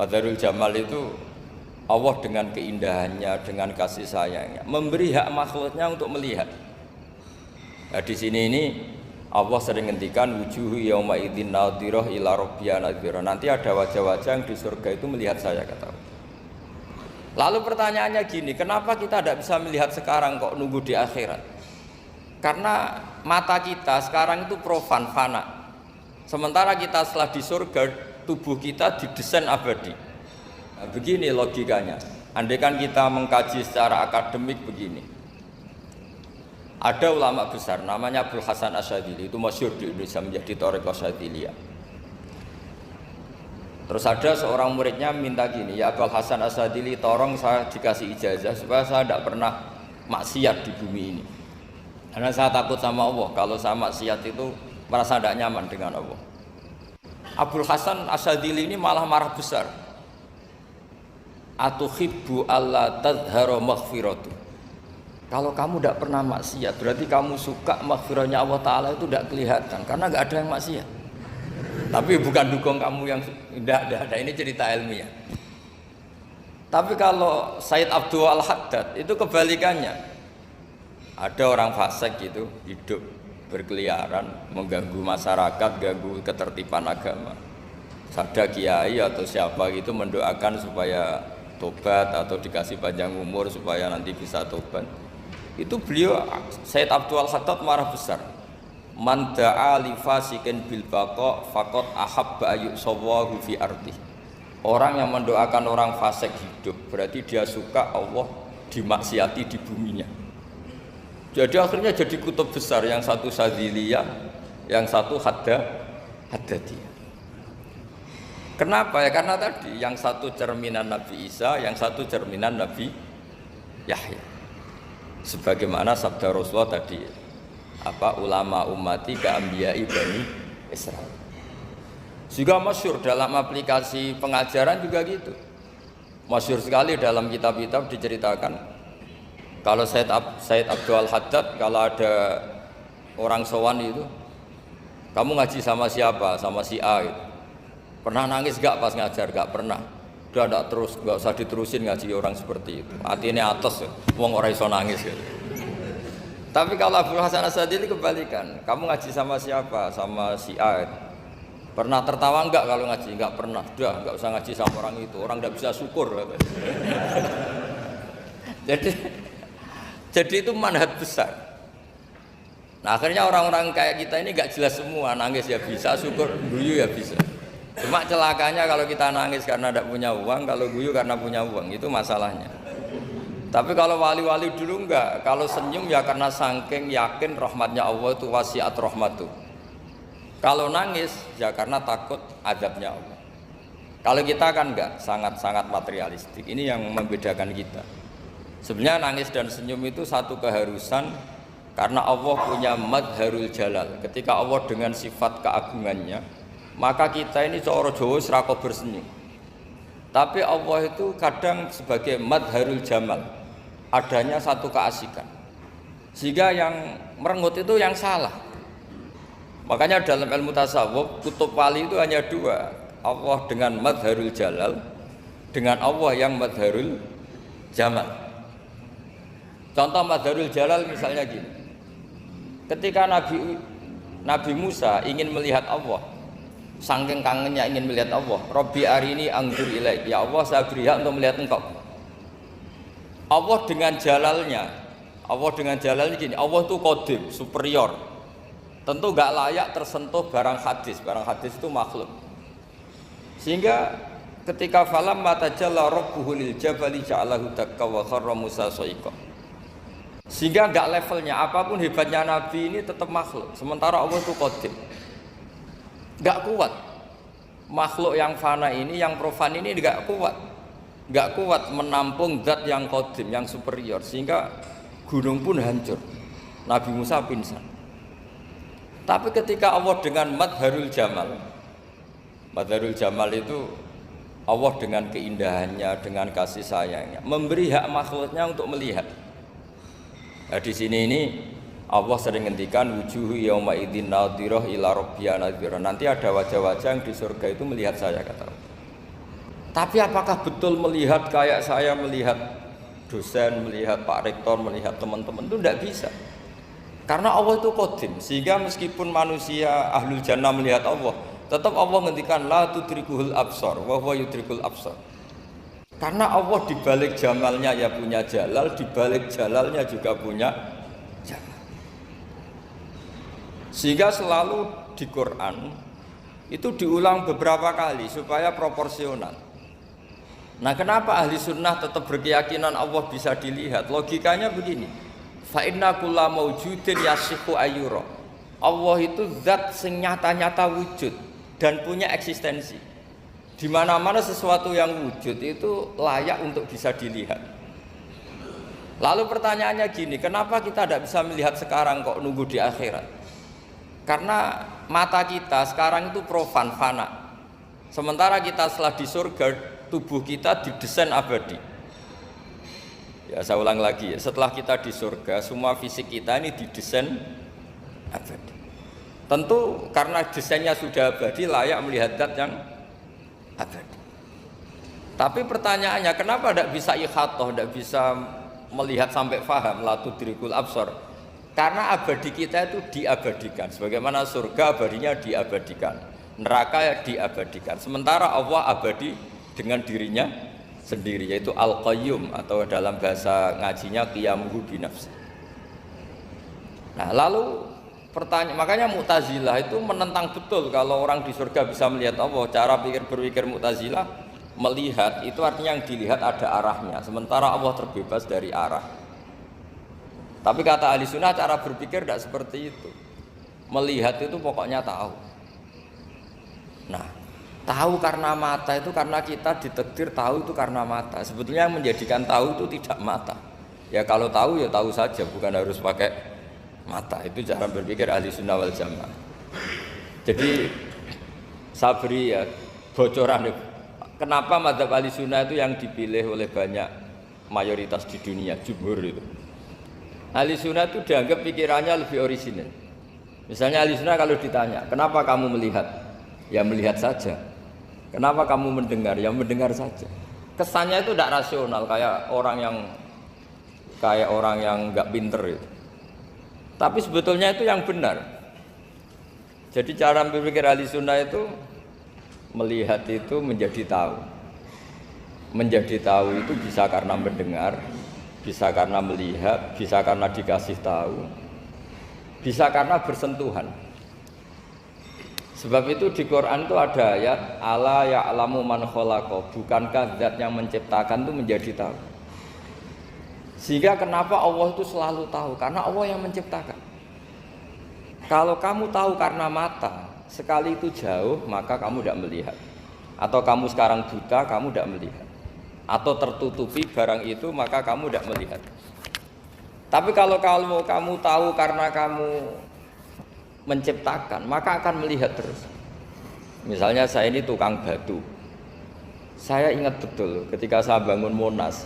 Madharul Jamal itu Allah dengan keindahannya, dengan kasih sayangnya memberi hak makhluknya untuk melihat. Nah, di sini ini Allah sering ngendikan wujuhu yauma idzin nadhirah ila rabbiha nadhirah. Nanti ada wajah-wajah yang di surga itu melihat saya, kata Allah. Lalu pertanyaannya gini, kenapa kita tidak bisa melihat sekarang kok nunggu di akhirat? Karena mata kita sekarang itu profan, fana. Sementara kita setelah di surga, tubuh kita didesain abadi. Nah, begini logikanya. Andaikan kita mengkaji secara akademik begini. Ada ulama besar namanya Abdul Hasan Asyadzili, itu masyhur di Indonesia menjadi Thariqah Asyadziliyah. Terus ada seorang muridnya minta gini, ya Abdul Hasan Asyadzili, tolong saya dikasih ijazah supaya saya tidak pernah maksiat di bumi ini. Karena saya takut sama Allah, kalau saya maksiat itu merasa tidak nyaman dengan Allah. Abdul Hasan Asyadzili ini malah marah besar. Atuhibbu alla tadhhara maghfiratu. Kalau kamu tidak pernah maksiat, berarti kamu suka maghfirahnya Allah Ta'ala itu tidak kelihatan, karena nggak ada yang maksiat. Tapi bukan dukung kamu yang tidak ada, ini cerita ilmiah. Tapi kalau Sayyid Abdul Al-Haddad itu kebalikannya. Ada orang fasik gitu, hidup berkeliaran, mengganggu masyarakat, ganggu ketertiban agama. Ada kiai atau siapa gitu mendoakan supaya tobat atau dikasih panjang umur supaya nanti bisa tobat. Itu beliau Sayyid Abdul Haddad marah besar. Man da'a li fasikin bil baqa faqad ahabba ayyusawahu fi ardi. Orang yang mendoakan orang fasik hidup berarti dia suka Allah dimaksiati di buminya. Jadi akhirnya jadi kutub besar, yang satu Sadziliyah, yang satu Haddadiyah. Kenapa ya? Karena tadi yang satu cerminan Nabi Isa, yang satu cerminan Nabi Yahya. Sebagaimana sabda Rasulullah tadi, ulama ummati ka'ambiyai bani Israel. Juga masyhur dalam aplikasi pengajaran juga gitu. Masyhur sekali dalam kitab-kitab diceritakan. Kalau Sayyid Abdul Haddad, kalau ada orang sowan itu, kamu ngaji sama siapa? Sama si A gitu. Pernah nangis gak pas ngajar? Gak pernah. Udah enggak terus, enggak usah diterusin ngaji orang seperti itu. Hatinya atas ya, wong ora iso nangis gitu. Tapi kalau Abdul Hasan Asyadzili kebalikan, kamu ngaji sama siapa? Sama si A. Pernah tertawa enggak kalau ngaji? Enggak pernah. Udah, enggak usah ngaji sama orang itu. Orang enggak bisa syukur. Jadi itu manhaj besar. Nah, akhirnya orang-orang kayak kita ini enggak jelas semua, nangis ya bisa, syukur, guyu ya bisa. Cuma celakanya kalau kita nangis karena tidak punya uang, kalau guyu karena punya uang, itu masalahnya. Tapi kalau wali-wali dulu enggak, kalau senyum ya karena saking yakin rahmatnya Allah itu wasiat rahmatu. Kalau nangis ya karena takut azabnya Allah. Kalau kita kan enggak, sangat-sangat materialistik. Ini yang membedakan kita. Sebenarnya nangis dan senyum itu satu keharusan karena Allah punya madharul jalal. Ketika Allah dengan sifat keagungannya, maka kita ini seorang Jawa serako bersenyum. Tapi Allah itu kadang sebagai madharul jamal, adanya satu keasikan, sehingga yang merengut itu yang salah. Makanya dalam ilmu tasawuf kutub wali itu hanya dua, Allah dengan madharul jalal, dengan Allah yang madharul jamal. Contoh madharul jalal misalnya gini, ketika Nabi Musa ingin melihat Allah, saking kangennya ingin melihat Allah, Rabbi arini anggur ilaik, ya Allah saya beri hak untuk melihat engkau. Allah dengan jalalnya gini, Allah itu qadim, superior, tentu gak layak tersentuh barang hadis itu makhluk. Sehingga ketika falam matajalla rabbuhu lil jabali ja'alahu dakka wa kharra Musa sa'iqa, sehingga gak levelnya, apapun hebatnya Nabi ini tetap makhluk, sementara Allah itu qadim. Gak kuat, makhluk yang fana ini, yang profan ini gak kuat menampung zat yang qadim, yang superior, sehingga gunung pun hancur, Nabi Musa pingsan. Tapi ketika Allah dengan madharul jamal itu Allah dengan keindahannya, dengan kasih sayangnya memberi hak makhluknya untuk melihat. Nah, di sini ini Allah sering ngendikan wujuhu yauma idzin nadhirah ila rabbiha nadhirah. Nanti ada wajah-wajah yang di surga itu melihat saya, kata Allah. Tapi apakah betul melihat kayak saya melihat dosen, melihat Pak Rektor, melihat teman-teman itu tidak bisa. Karena Allah itu qadim, sehingga meskipun manusia ahlul jannah melihat Allah, tetap Allah ngendikan la tudrikuhul absar wa huwa yudrikul absar. Karena Allah dibalik jamalnya ya punya jalal, dibalik jalalnya juga punya jalal. Sehingga selalu di Quran itu diulang beberapa kali supaya proporsional. Nah, kenapa ahli sunnah tetap berkeyakinan Allah bisa dilihat? Logikanya begini, fa inna kulla maujudin yasihu ayyura. Allah itu zat sing nyata-nyata wujud dan punya eksistensi. Di mana-mana sesuatu yang wujud itu layak untuk bisa dilihat. Lalu pertanyaannya gini, kenapa kita tidak bisa melihat sekarang kok nunggu di akhirat? Karena mata kita sekarang itu profan, fana. Sementara kita setelah di surga, tubuh kita didesain abadi. Ya, saya ulang lagi ya, setelah kita di surga, semua fisik kita ini didesain abadi. Tentu karena desainnya sudah abadi, layak melihat zat yang abadi. Tapi pertanyaannya, kenapa tidak bisa ikhatoh, tidak bisa melihat sampai faham la tudrikul absar? Karena abadi kita itu diabadikan, sebagaimana surga abadinya diabadikan, neraka diabadikan. Sementara Allah abadi dengan dirinya sendiri, yaitu Al-Qayyum, atau dalam bahasa ngajinya qiyamuhu binafsi. Nah, lalu pertanyaan, makanya Mu'tazilah itu menentang betul kalau orang di surga bisa melihat Allah. Cara berpikir Mu'tazilah, melihat itu artinya yang dilihat ada arahnya, sementara Allah terbebas dari arah. Tapi kata ahli sunnah cara berpikir tidak seperti itu. Melihat itu pokoknya tahu. Nah, tahu karena mata itu karena kita ditakdir tahu itu karena mata. Sebetulnya yang menjadikan tahu itu tidak mata. Ya kalau tahu ya tahu saja, bukan harus pakai mata. Itu cara berpikir ahli sunnah wal jamaah. Jadi saya beri ya bocoran. Kenapa mazhab ahli sunnah itu yang dipilih oleh banyak mayoritas di dunia, jumhur itu. Ahli sunnah itu dianggap pikirannya lebih orisinal. Misalnya ahli sunnah kalau ditanya, kenapa kamu melihat? Ya melihat saja. Kenapa kamu mendengar? Ya mendengar saja. Kesannya itu tidak rasional, kayak orang yang nggak pinter itu. Tapi sebetulnya itu yang benar. Jadi cara berpikir ahli sunnah itu melihat itu menjadi tahu. Menjadi tahu itu bisa karena mendengar, bisa karena melihat, bisa karena dikasih tahu, bisa karena bersentuhan. Sebab itu di Quran itu ada ayat ala ya'lamu man khalaqa, bukankah zat yang menciptakan itu menjadi tahu. Sehingga kenapa Allah itu selalu tahu? Karena Allah yang menciptakan. Kalau kamu tahu karena mata, sekali itu jauh maka kamu tidak melihat. Atau kamu sekarang buta, kamu tidak melihat. Atau tertutupi barang itu maka kamu tidak melihat. Tapi kalau kamu tahu karena kamu menciptakan, maka akan melihat terus. Misalnya saya ini tukang batu. Saya ingat betul ketika saya bangun Monas,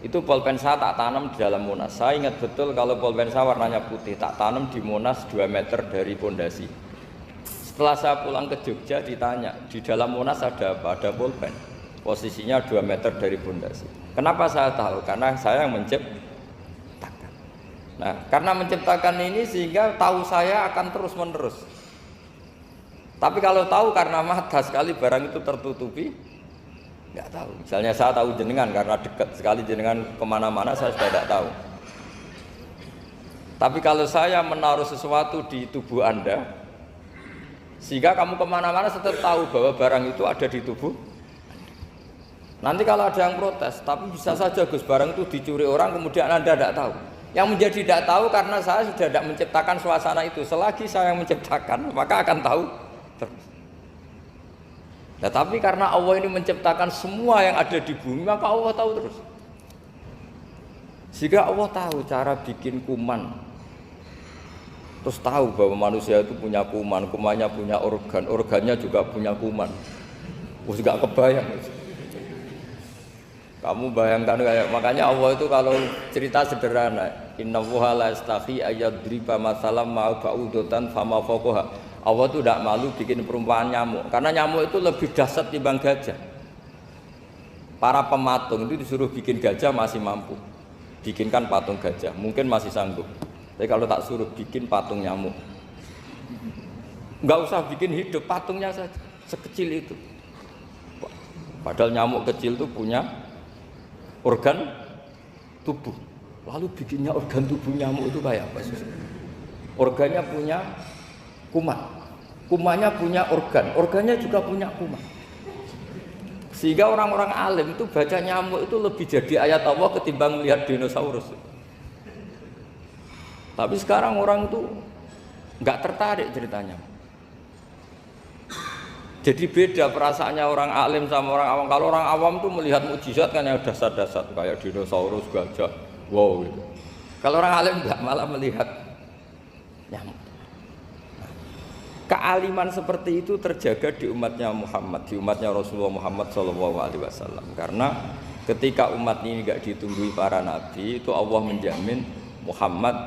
itu pulpen saya tak tanam di dalam Monas. Saya ingat betul kalau pulpen saya warnanya putih, tak tanam di Monas 2 meter dari pondasi. Setelah saya pulang ke Jogja ditanya, di dalam Monas ada apa? Ada pulpen. Posisinya 2 meter dari pondasi. Kenapa saya tahu? Karena saya yang menciptakan. Nah, karena menciptakan ini sehingga tahu saya akan terus menerus. Tapi kalau tahu karena mata, sekali barang itu tertutupi, nggak tahu. Misalnya saya tahu jenengan karena dekat sekali jenengan kemana-mana saya sudah tidak tahu. Tapi kalau saya menaruh sesuatu di tubuh Anda, sehingga kamu kemana-mana tetap tahu bahwa barang itu ada di tubuh. Nanti kalau ada yang protes, tapi bisa saja Gus barang itu dicuri orang kemudian Anda tidak tahu. Yang menjadi tidak tahu karena saya sudah tidak menciptakan suasana itu. Selagi saya yang menciptakan, maka akan tahu terus. Nah, tapi karena Allah ini menciptakan semua yang ada di bumi, maka Allah tahu terus. Sehingga Allah tahu cara bikin kuman. Terus tahu bahwa manusia itu punya kuman, kumannya punya organ, organnya juga punya kuman. Wah, gak kebayang. Kamu bayangkan kayak, makanya Allah itu kalau cerita sederhana, innallaha la yastahi ayyadriba masalam ma ba'udatan fama fawqaha. Allah itu tidak malu bikin perumpamaan nyamuk, karena nyamuk itu lebih dahsyat dibanding gajah. para pematung itu disuruh bikin gajah masih mampu. Bikinkan patung gajah, mungkin masih sanggup. Tapi kalau tak suruh bikin patung nyamuk, nggak usah bikin hidup, patungnya saja sekecil itu. Padahal nyamuk kecil itu punya organ tubuh. Lalu bikinnya organ tubuh nyamuk itu kayak apa sih? Organnya punya kuman, kumannya punya organ, organnya juga punya kuman. Sehingga orang-orang alim itu baca nyamuk itu lebih jadi ayat Allah ketimbang melihat dinosaurus. Tapi sekarang orang itu nggak tertarik ceritanya. Jadi beda perasaannya orang alim sama orang awam. Kalau orang awam tuh melihat mukjizat kan yang dasar-dasar kayak dinosaurus, gajah, wow gitu. Kalau orang alim enggak, malah melihat nyamuk. Kealiman seperti itu terjaga di umatnya Muhammad, di umatnya Rasulullah Muhammad SAW. Karena ketika umat ini enggak ditunggui para nabi, itu Allah menjamin Muhammad